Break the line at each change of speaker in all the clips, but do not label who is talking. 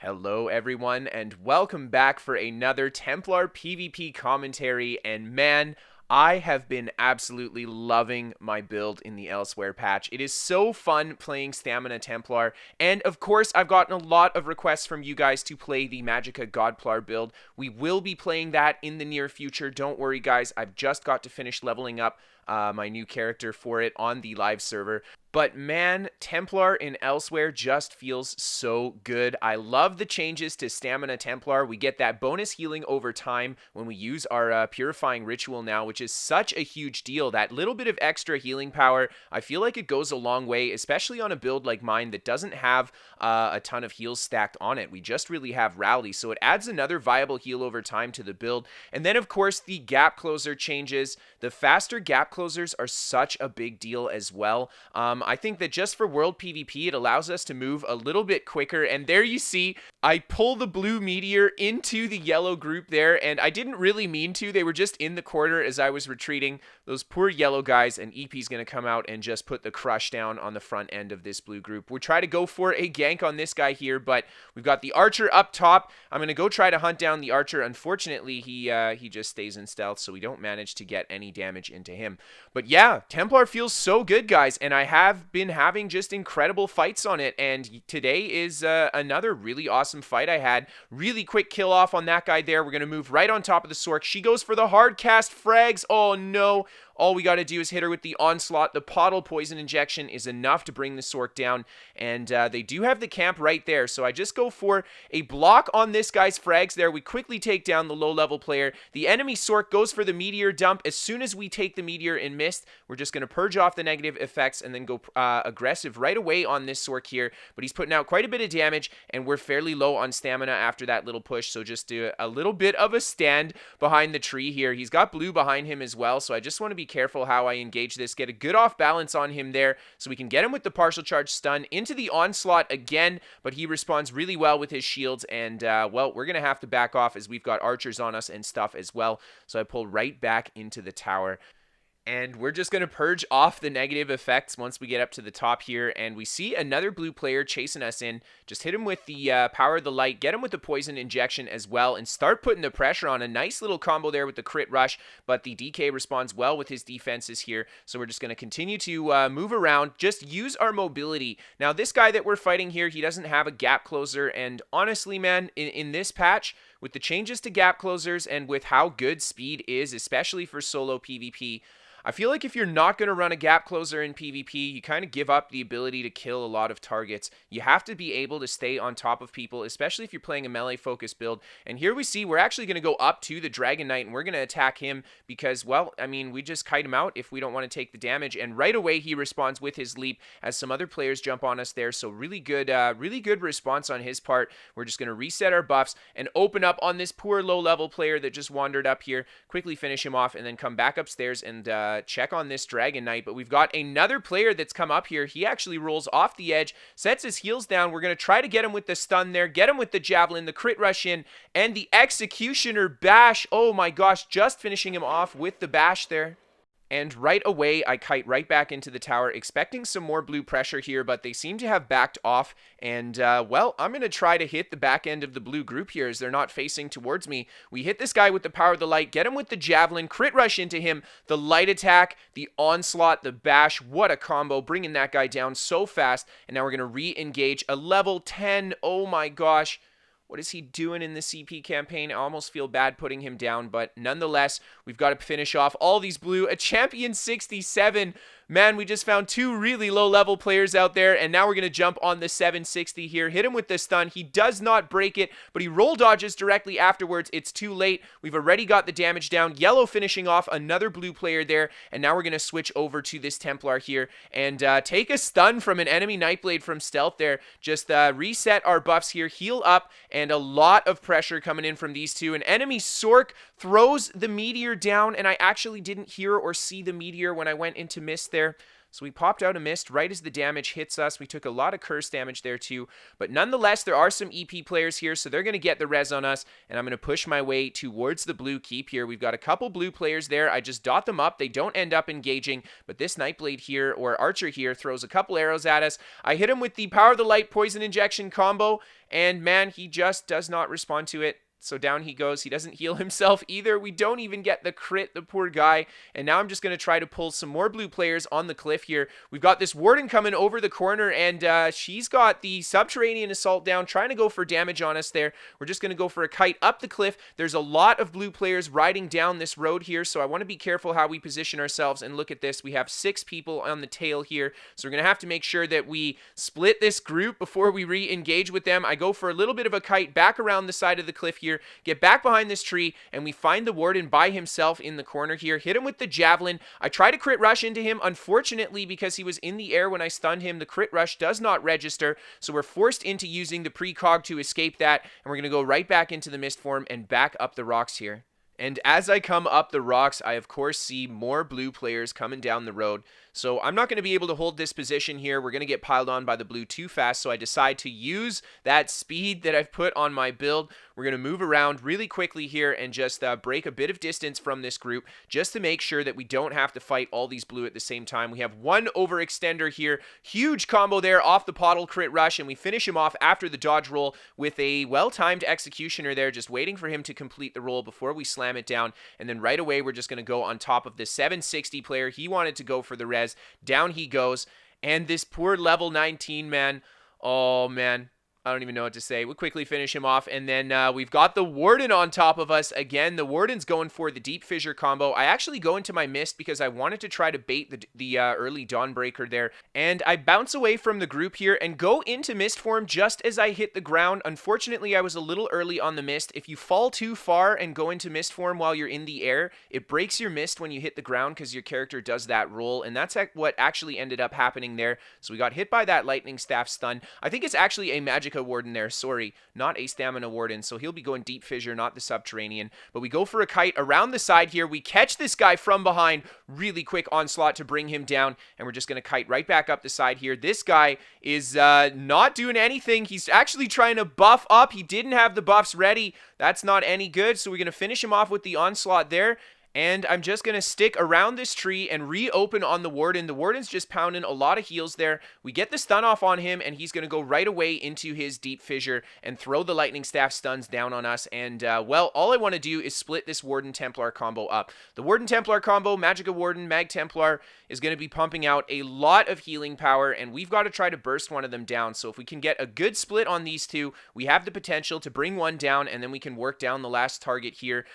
Hello everyone and welcome back for another Templar PvP commentary, and man, I have been absolutely loving my build in the Elsweyr patch. It is so fun playing Stamina Templar, and of course I've gotten a lot of requests from you guys to play the Magicka Godplar build. We will be playing that in the near future. Don't worry guys, I've just got to finish leveling up my new character for it on the live server. But man, Templar in Elsweyr just feels so good. I love the changes to Stamina Templar. We get that bonus healing over time when we use our Purifying Ritual now, which is such a huge deal. That little bit of extra healing power, I feel like it goes a long way, especially on a build like mine that doesn't have a ton of heals stacked on it. We just really have Rowdy, so it adds another viable heal over time to the build. And then, of course, the gap closer changes. The faster gap closers are such a big deal as well. I think that just for world PvP, it allows us to move a little bit quicker. And there you see, I pull the blue meteor into the yellow group there, and I didn't really mean to. They were just in the corner as I was retreating. Those poor yellow guys, and EP's going to come out and just put the crush down on the front end of this blue group. We're trying to go for a gank on this guy here, but we've got the archer up top. I'm going to go try to hunt down the archer. Unfortunately, he just stays in stealth, so we don't manage to get any damage into him. But yeah, Templar feels so good, guys, and I have been having just incredible fights on it, and today is another really awesome fight I had. Really quick kill off on that guy there. We're going to move right on top of the Sork. She goes for the hard cast frags. Oh no. All we got to do is hit her with the onslaught. The Pottle poison injection is enough to bring the Sork down, and they do have the camp right there, so I just go for a block on this guy's frags there. We quickly take down the low-level player. The enemy Sork goes for the meteor dump. As soon as we take the meteor in mist, we're just going to purge off the negative effects and then go aggressive right away on this Sork here, but he's putting out quite a bit of damage, and we're fairly low on stamina after that little push, so just do a little bit of a stand behind the tree here. He's got blue behind him as well, so I just want to be careful how I engage this, get a good off balance on him there so we can get him with the partial charge stun into the onslaught again, but he responds really well with his shields, and well, we're gonna have to back off as we've got archers on us and stuff as well, so I pull right back into the tower. And we're just going to purge off the negative effects once we get up to the top here. And we see another blue player chasing us in. Just hit him with the power of the light. Get him with the poison injection as well. And start putting the pressure on. A nice little combo there with the crit rush. But the DK responds well with his defenses here. So we're just going to continue to move around. Just use our mobility. Now this guy that we're fighting here, he doesn't have a gap closer. And honestly, man, in this patch, with the changes to gap closers and with how good speed is, especially for solo PvP, I feel like if you're not going to run a gap closer in PvP, you kind of give up the ability to kill a lot of targets. You have to be able to stay on top of people, especially if you're playing a melee-focused build. And here we see we're actually going to go up to the Dragon Knight, and we're going to attack him because, well, I mean, we just kite him out if we don't want to take the damage. And right away, he responds with his leap as some other players jump on us there. So really good response on his part. We're just going to reset our buffs and open up on this poor low-level player that just wandered up here, quickly finish him off, and then come back upstairs and check on this Dragon Knight. But we've got another player that's come up here. He actually rolls off the edge, sets his heels down. We're going to try to get him with the stun there, get him with the javelin, the crit rush in, and the executioner bash. Oh my gosh, just finishing him off with the bash there. And right away, I kite right back into the tower, expecting some more blue pressure here, but they seem to have backed off. And, well, I'm going to try to hit the back end of the blue group here as they're not facing towards me. We hit this guy with the power of the light, get him with the javelin, crit rush into him, the light attack, the onslaught, the bash. What a combo, bringing that guy down so fast. And now we're going to re-engage a level 10. Oh my gosh. What is he doing in the CP campaign? I almost feel bad putting him down, but nonetheless, we've got to finish off all these blue. A champion 67. Man, we just found two really low-level players out there, and now we're going to jump on the 760 here. Hit him with the stun. He does not break it, but he roll dodges directly afterwards. It's too late. We've already got the damage down. Yellow finishing off another blue player there, and now we're going to switch over to this Templar here and take a stun from an enemy Nightblade from stealth there. Just reset our buffs here, heal up, and a lot of pressure coming in from these two. An enemy Sork throws the meteor down, and I actually didn't hear or see the meteor when I went into mist there. So we popped out a mist right as the damage hits us. We took a lot of curse damage there too. But nonetheless, there are some EP players here, so they're going to get the res on us. And I'm going to push my way towards the blue keep here. We've got a couple blue players there. I just dot them up. They don't end up engaging. But this Nightblade here, or Archer here, throws a couple arrows at us. I hit him with the Power of the Light poison injection combo. And man, he just does not respond to it. So down he goes. He doesn't heal himself either. We don't even get the crit, the poor guy. And now I'm just going to try to pull some more blue players on the cliff here. We've got this Warden coming over the corner, and she's got the Subterranean Assault down, trying to go for damage on us there. We're just going to go for a kite up the cliff. There's a lot of blue players riding down this road here, so I want to be careful how we position ourselves. And look at this. We have 6 people on the tail here, so we're going to have to make sure that we split this group before we re-engage with them. I go for a little bit of a kite back around the side of the cliff here. Get back behind this tree, and we find the Warden by himself in the corner here. Hit him with the Javelin. I try to crit rush into him. Unfortunately, because he was in the air when I stunned him, the crit rush does not register, so we're forced into using the precog to escape that, and we're going to go right back into the mist form and back up the rocks here. And as I come up the rocks, I of course see more blue players coming down the road. So I'm not going to be able to hold this position here. We're going to get piled on by the blue too fast, so I decide to use that speed that I've put on my build. We're going to move around really quickly here and just break a bit of distance from this group just to make sure that we don't have to fight all these blue at the same time. We have one overextender here. Huge combo there off the Pottle crit rush, and we finish him off after the dodge roll with a well-timed executioner there, just waiting for him to complete the roll before we slam it down. And then right away, we're just going to go on top of the 760 player. He wanted to go for the res. Down he goes, and this poor level 19 man, oh man, I don't even know what to say. We'll quickly finish him off, and then we've got the Warden on top of us. Again, the Warden's going for the Deep Fissure combo. I actually go into my Mist because I wanted to try to bait the early Dawnbreaker there, and I bounce away from the group here and go into Mist form just as I hit the ground. Unfortunately, I was a little early on the Mist. If you fall too far and go into Mist form while you're in the air, it breaks your Mist when you hit the ground because your character does that roll, and that's what actually ended up happening there. So we got hit by that Lightning Staff stun. I think it's actually a Magicka Warden there, sorry, not a Stamina Warden, so he'll be going Deep Fissure, not the Subterranean. But we go for a kite around the side here. We catch this guy from behind, really quick onslaught to bring him down, and we're just going to kite right back up the side here. This guy is not doing anything. He's actually trying to buff up. He didn't have the buffs ready. That's not any good, so we're going to finish him off with the onslaught there. And I'm just going to stick around this tree and reopen on the Warden. The Warden's just pounding a lot of heals there. We get the stun off on him, and he's going to go right away into his Deep Fissure and throw the Lightning Staff stuns down on us. And, well, all I want to do is split this Warden Templar combo up. The Warden Templar combo, Magicka Warden, Mag Templar, is going to be pumping out a lot of healing power, and we've got to try to burst one of them down. So if we can get a good split on these two, we have the potential to bring one down, and then we can work down the last target here.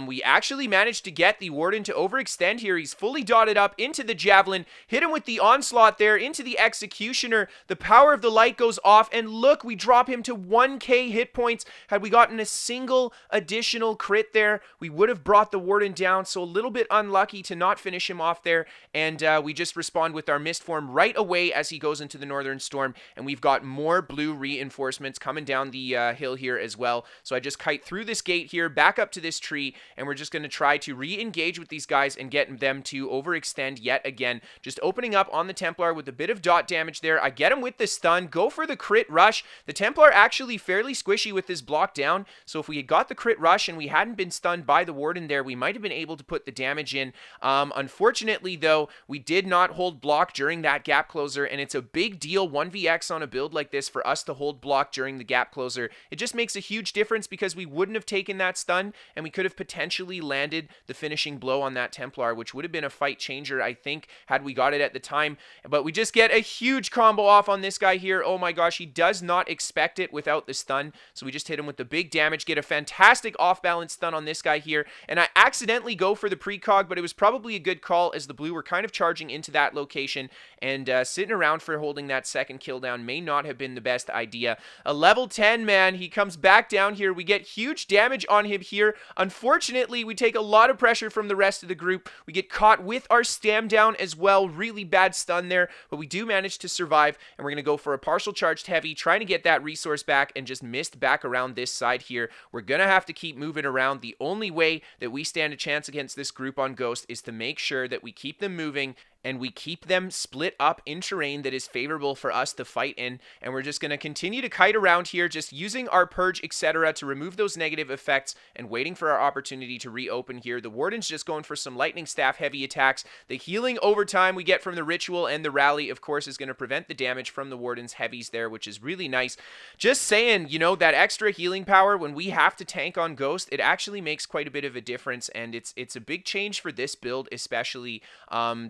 We actually managed to get the Warden to overextend here. He's fully dotted up into the Javelin, hit him with the onslaught there, into the Executioner. The Power of the Light goes off, and look, we drop him to 1k hit points. Had we gotten a single additional crit there, we would have brought the Warden down, so a little bit unlucky to not finish him off there, and we just respond with our Mist form right away as he goes into the Northern Storm, and we've got more blue reinforcements coming down the hill here as well. So I just kite through this gate here, back up to this tree, and we're just going to try to re-engage with these guys and get them to overextend yet again. Just opening up on the Templar with a bit of dot damage there. I get him with the stun, go for the crit rush. The Templar actually fairly squishy with this block down, so if we had got the crit rush and we hadn't been stunned by the Warden there, we might have been able to put the damage in. Unfortunately, though, we did not hold block during that gap closer, and it's a big deal 1vx on a build like this for us to hold block during the gap closer. It just makes a huge difference because we wouldn't have taken that stun, and we could have potentially landed the finishing blow on that Templar, which would have been a fight changer, I think, had we got it at the time. But we just get a huge combo off on this guy here. Oh my gosh, he does not expect it without the stun, so we just hit him with the big damage, get a fantastic off-balance stun on this guy here, and I accidentally go for the precog, but it was probably a good call as the blue were kind of charging into that location, and sitting around for holding that second kill down may not have been the best idea. A level 10 man, he comes back down here. We get huge damage on him here. Unfortunately, we take a lot of pressure from the rest of the group. We get caught with our stam down as well. Really bad stun there, but we do manage to survive, and we're going to go for a partial charged heavy, trying to get that resource back, and just missed back around this side here. We're going to have to keep moving around. The only way that we stand a chance against this group on Ghost is to make sure that we keep them moving and we keep them split up in terrain that is favorable for us to fight in, and we're just going to continue to kite around here, just using our purge, etc., to remove those negative effects and waiting for our opportunity to reopen here. The warden's just going for some lightning staff heavy attacks. The healing over time we get from the ritual and the rally, of course, is going to prevent the damage from the warden's heavies there, which is really nice. Just saying, you know, that extra healing power when we have to tank on Ghost, it actually makes quite a bit of a difference, and it's a big change for this build, especially.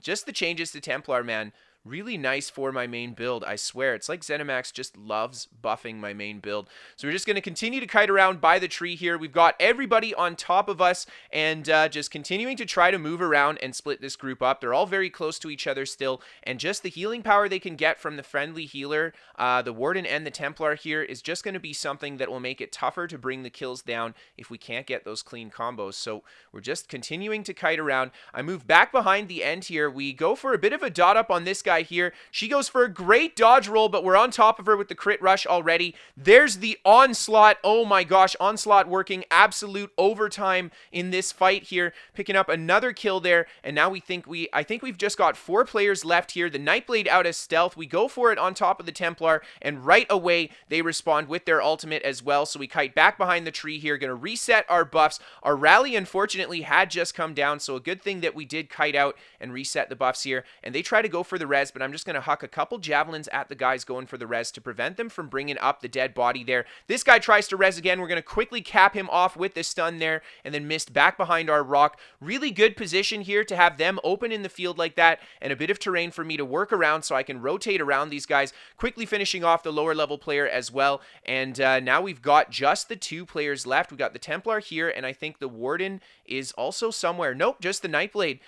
Just the changes to Templar, man. Really nice for my main build, I swear. It's like ZeniMax just loves buffing my main build. So we're just going to continue to kite around by the tree here. We've got everybody on top of us, and just continuing to try to move around and split this group up. They're all very close to each other still, and just the healing power they can get from the friendly healer, the Warden and the Templar here, is just going to be something that will make it tougher to bring the kills down if we can't get those clean combos. So we're just continuing to kite around. I move back behind the end here. We go for a bit of a dot up on this guy here. She goes for a great dodge roll, but we're on top of her with the crit rush already. There's the onslaught. Oh my gosh, onslaught working absolute overtime in this fight here, picking up another kill there. And now I think we've just got 4 players left here. The Nightblade out as stealth. We go for it on top of the Templar, and right away they respond with their ultimate as well. So we kite back behind the tree here, gonna reset our buffs. Our rally unfortunately had just come down, so a good thing that we did kite out and reset the buffs here. And they try to go for the res, but I'm just going to huck a couple javelins at the guys going for the res to prevent them from bringing up the dead body there. This guy tries to res again. We're going to quickly cap him off with the stun there, and then missed back behind our rock. Really good position here to have them open in the field like that, and a bit of terrain for me to work around so I can rotate around these guys, quickly finishing off the lower level player as well. And now we've got just the 2 players left. We've got the Templar here, and I think the Warden is also somewhere. Nope, just the Nightblade.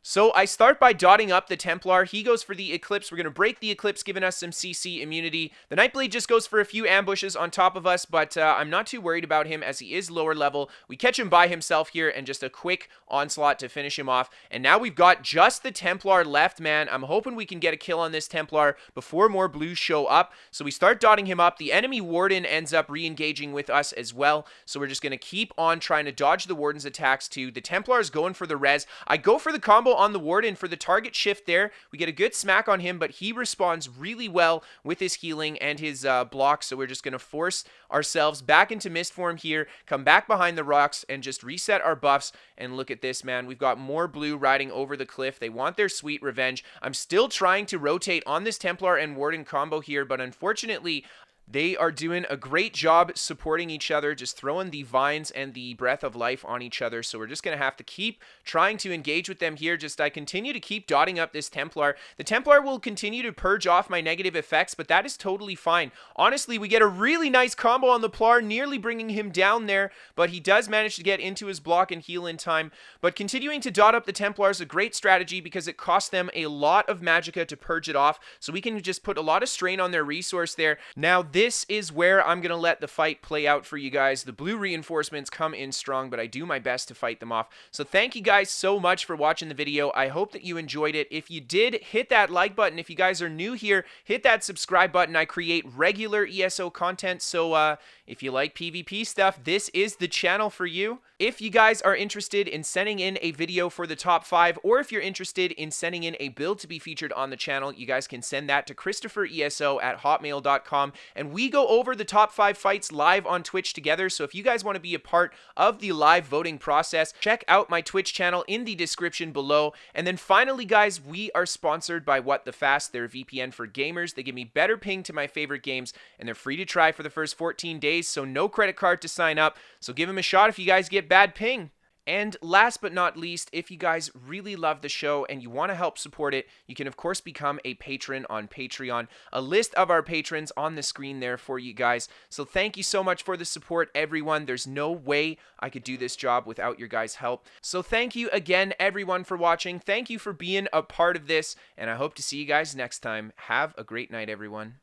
So I start by dotting up the Templar. He goes for the Eclipse. We're going to break the Eclipse, giving us some CC immunity. The Nightblade just goes for a few ambushes on top of us, but I'm not too worried about him as he is lower level. We catch him by himself here, and just a quick onslaught to finish him off. And now we've got just the Templar left, man. I'm hoping we can get a kill on this Templar before more blues show up. So we start dotting him up. The enemy Warden ends up re-engaging with us as well. So we're just going to keep on trying to dodge the Warden's attacks too. The Templar is going for the res. I go for the combo on the Warden for the target shift there. We get a good smack on him, but he responds really well with his healing and his block, so we're just going to force ourselves back into mist form here, come back behind the rocks, and just reset our buffs. And look at this, man. We've got more blue riding over the cliff. They want their sweet revenge. I'm still trying to rotate on this Templar and Warden combo here, but unfortunately, they are doing a great job supporting each other, just throwing the vines and the breath of life on each other. So we're just going to have to keep trying to engage with them here. I continue to keep dotting up this Templar. The Templar will continue to purge off my negative effects, but that is totally fine. Honestly, we get a really nice combo on the Plar, nearly bringing him down there, but he does manage to get into his block and heal in time. But continuing to dot up the Templar is a great strategy because it costs them a lot of magicka to purge it off, so we can just put a lot of strain on their resource there. Now, this is where I'm going to let the fight play out for you guys. The blue reinforcements come in strong, but I do my best to fight them off. So thank you guys so much for watching the video. I hope that you enjoyed it. If you did, hit that like button. If you guys are new here, hit that subscribe button. I create regular ESO content, so if you like PvP stuff, this is the channel for you. If you guys are interested in sending in a video for the top 5, or if you're interested in sending in a build to be featured on the channel, you guys can send that to KristoferESO@hotmail.com, and we go over the top 5 fights live on Twitch together. So if you guys want to be a part of the live voting process, check out my Twitch channel in the description below. And then finally, guys, we are sponsored by What the Fast. They're a VPN for gamers. They give me better ping to my favorite games, and they're free to try for the first 14 days, so no credit card to sign up. So give them a shot if you guys get bad ping. And last but not least, if you guys really love the show and you want to help support it, you can of course become a patron on Patreon. A list of our patrons on the screen there for you guys. So thank you so much for the support, everyone. There's no way I could do this job without your guys' help. So thank you again, everyone, for watching. Thank you for being a part of this, and I hope to see you guys next time. Have a great night, everyone.